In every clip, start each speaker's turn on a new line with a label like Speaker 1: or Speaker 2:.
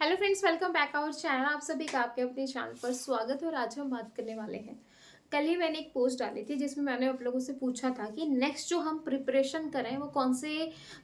Speaker 1: Hello friends, welcome back our channel. आप सभी का आपके अपने चैनल पर स्वागत है। और आज हम बात करने वाले हैं, कल ही मैंने एक पोस्ट डाली थी जिसमें मैंने आप लोगों से पूछा था कि नेक्स्ट जो हम प्रिपरेशन करें वो कौन से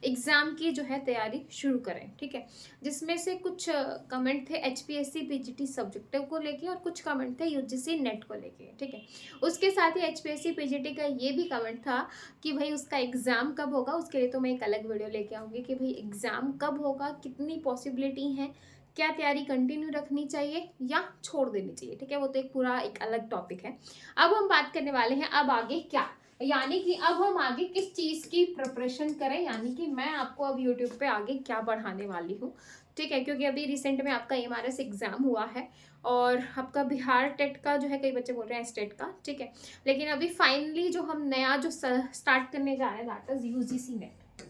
Speaker 1: एग्ज़ाम की जो है तैयारी शुरू करें। ठीक है, जिसमें से कुछ कमेंट थे एचपीएससी पीजीटी सब्जेक्टिव को लेके और कुछ कमेंट थे यूजीसी नेट को लेके। ठीक है, उसके साथ ही एचपीएससी पीजीटी का ये भी कमेंट था कि भाई उसका एग्ज़ाम कब होगा। उसके लिए तो मैं एक अलग वीडियो लेके आऊँगी कि भाई एग्ज़ाम कब होगा, कितनी पॉसिबिलिटी है, क्या तैयारी कंटिन्यू रखनी चाहिए या छोड़ देनी चाहिए। ठीक है, वो तो एक पूरा एक अलग टॉपिक है। अब हम बात करने वाले हैं अब आगे क्या, यानी कि अब हम आगे किस चीज़ की प्रिपरेशन करें, यानी कि मैं आपको अब यूट्यूब पे आगे क्या पढ़ाने वाली हूँ। ठीक है, क्योंकि अभी रिसेंट में आपका एमआरएस एग्जाम हुआ है और आपका बिहार टेट का जो है, कई बच्चे बोल रहे हैं स्टेट का। ठीक है, लेकिन अभी फाइनली जो हम नया जो स्टार्ट करने जा रहे हैं that is UGC net.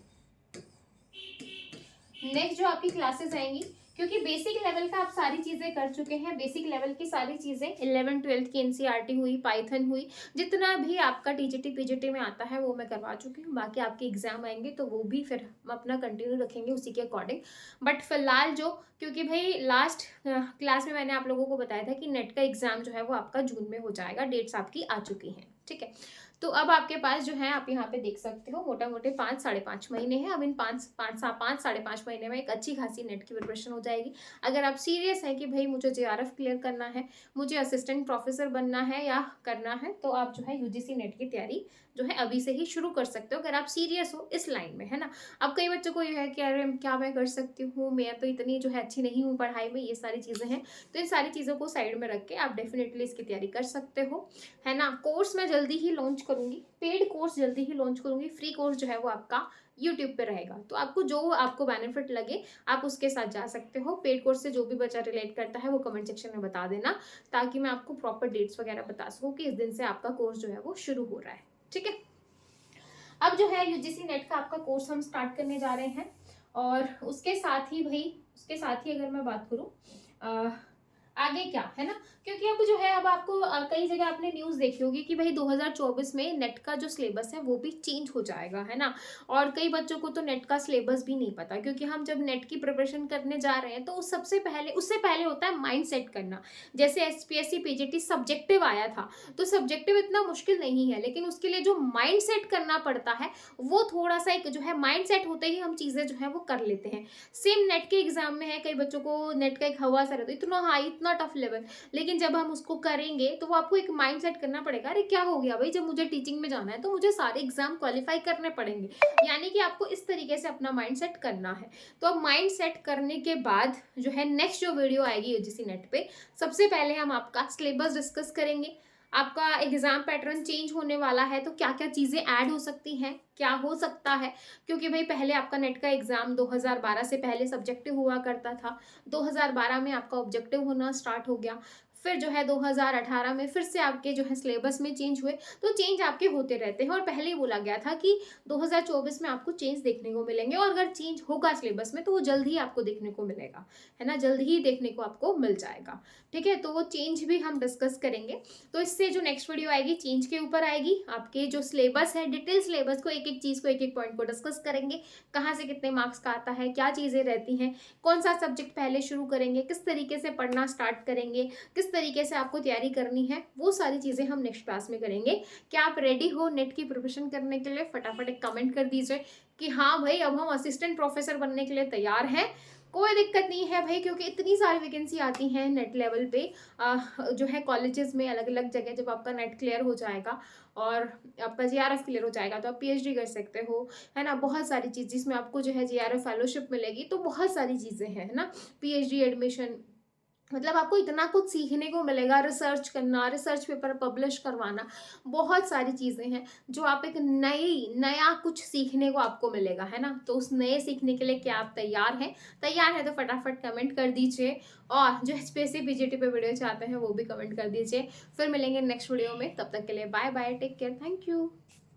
Speaker 1: Next जो आपकी क्लासेस आएंगी, क्योंकि बेसिक लेवल का आप सारी चीज़ें कर चुके हैं, बेसिक लेवल की सारी चीज़ें 11th-12th की एनसीईआरटी हुई, पाइथन हुई, जितना भी आपका टीजीटी पीजीटी में आता है वो मैं करवा चुकी हूँ। बाकी आपके एग्जाम आएंगे तो वो भी फिर हम अपना कंटिन्यू रखेंगे उसी के अकॉर्डिंग। बट फिलहाल जो, क्योंकि भाई लास्ट क्लास में मैंने आप लोगों को बताया था कि नेट का एग्जाम जो है वो आपका जून में हो जाएगा, डेट्स आपकी आ चुकी हैं। ठीक है, तो अब आपके पास जो है, आप यहाँ पे देख सकते हो, मोटा मोटे 5-5.5 महीने हैं। अब इन 5-5.5 महीने में एक अच्छी खासी नेट की प्रिपरेशन हो जाएगी। अगर आप सीरियस हैं कि भाई मुझे जेआरएफ क्लियर करना है, मुझे असिस्टेंट प्रोफेसर बनना है या करना है, तो आप जो है यूजीसी नेट की तैयारी जो है अभी से ही शुरू कर सकते हो, अगर आप सीरियस हो इस लाइन में, है ना। अब कई बच्चों को ये है कि अरे क्या मैं कर सकती हूँ, मैं तो इतनी जो है अच्छी नहीं हूँ पढ़ाई में, ये सारी चीज़ें हैं। तो इन सारी चीज़ों को साइड में रख के आप डेफिनेटली इसकी तैयारी कर सकते हो, है ना। कोर्स मैं जल्दी ही लॉन्च करूंगी, पेड कोर्स जल्दी ही लॉन्च करूंगी, फ्री कोर्स जो है वो आपका यूट्यूब पे रहेगा। तो आपको जो आपको बेनिफिट लगे आप उसके साथ जा सकते हो। पेड कोर्स से जो भी बच्चा रिलेट करता है वो कमेंट सेक्शन में बता देना, ताकि मैं आपको प्रॉपर डेट्स वगैरह बता सकूँ कि इस दिन से आपका कोर्स जो है वो शुरू हो रहा है। ठीक है, अब जो है यूजीसी नेट का आपका कोर्स हम स्टार्ट करने जा रहे हैं। और उसके साथ ही भाई, उसके साथ ही अगर मैं बात करूँ आगे क्या, है ना, क्योंकि अब जो है, अब आपको कई जगह आपने न्यूज़ देखी होगी कि भाई 2024 में नेट का जो सिलेबस है वो भी चेंज हो जाएगा, है ना। और कई बच्चों को तो नेट का सिलेबस भी नहीं पता, क्योंकि हम जब नेट की प्रिपरेशन करने जा रहे हैं तो सबसे पहले, उससे पहले होता है माइंड सेट करना। जैसे एचपीएससी पीजीटी सब्जेक्टिव आया था, तो सब्जेक्टिव इतना मुश्किल नहीं है, लेकिन उसके लिए जो माइंड सेट करना पड़ता है वो थोड़ा सा, एक जो है माइंड सेट होते ही हम चीज़ें जो है वो कर लेते हैं। सेम नेट के एग्जाम में है, कई बच्चों को नेट का एक हवा सा रहता है, इतना हाई, इतना टफ लेवल, लेकिन जब हम उसको करेंगे तो वो आपको एक माइंड सेट करना पड़ेगा। अरे क्या हो गया भाई, जब मुझे टीचिंग में जाना है तो मुझे सारे एग्जाम क्वालिफाई करने पड़ेंगे, यानी कि आपको इस तरीके से अपना माइंड सेट करना है। तो अब माइंड सेट करने के बाद जो है, नेक्स्ट जो वीडियो आएगी यूजीसी नेट पे, सबसे पहले हम आपका सिलेबस डिस्कस करेंगे। आपका एग्जाम पैटर्न चेंज होने वाला है, तो क्या क्या चीज़ें ऐड हो सकती हैं, क्या हो सकता है, क्योंकि भाई पहले आपका नेट का एग्जाम 2012 से पहले सब्जेक्टिव हुआ करता था, 2012 में आपका ऑब्जेक्टिव होना स्टार्ट हो गया, फिर जो है 2018 में फिर से आपके जो है सिलेबस में चेंज हुए। तो चेंज आपके होते रहते हैं, और पहले ही बोला गया था कि 2024 में आपको चेंज देखने को मिलेंगे, और अगर चेंज होगा सिलेबस में तो वो जल्द ही आपको देखने को मिलेगा, है ना, जल्द ही देखने को आपको मिल जाएगा। ठीक है, तो वो चेंज भी हम डिस्कस करेंगे। तो इससे जो नेक्स्ट वीडियो आएगी चेंज के ऊपर आएगी, आपके जो सिलेबस है, डिटेल सिलेबस को, एक एक चीज़ को, एक एक पॉइंट को डिस्कस करेंगे, कहाँ से कितने मार्क्स का आता है, क्या चीज़ें रहती हैं, कौन सा सब्जेक्ट पहले शुरू करेंगे, किस तरीके से पढ़ना स्टार्ट करेंगे, किस तरीके से आपको तैयारी करनी है, वो सारी चीज़ें हम नेक्स्ट क्लास में करेंगे। क्या आप रेडी हो नेट की प्रिपरेशन करने के लिए? फटाफट एक कमेंट कर दीजिए कि हाँ भाई, अब हम असिस्टेंट प्रोफेसर बनने के लिए तैयार हैं। कोई दिक्कत नहीं है भाई, क्योंकि इतनी सारी वैकेंसी आती हैं नेट लेवल पे, जो है कॉलेजेस में, अलग अलग जगह। जब आपका नेट क्लियर हो जाएगा और आपका जेआरएफ क्लियर हो जाएगा तो आप पीएचडी कर सकते हो, है ना। बहुत सारी चीज़ जिसमें आपको जो है जेआरएफ फेलोशिप मिलेगी, तो बहुत सारी चीज़ें हैं, है ना। पीएचडी एडमिशन, मतलब आपको इतना कुछ सीखने को मिलेगा, रिसर्च करना, रिसर्च पेपर पब्लिश करवाना, बहुत सारी चीज़ें हैं जो आप एक नया कुछ सीखने को आपको मिलेगा, है ना। तो उस नए सीखने के लिए क्या आप तैयार हैं? तैयार है तो फटाफट कमेंट कर दीजिए, और जो एचपीएससी पीजीटी पे वीडियो चाहते हैं वो भी कमेंट कर दीजिए। फिर मिलेंगे नेक्स्ट वीडियो में, तब तक के लिए bye bye, take care, thank you.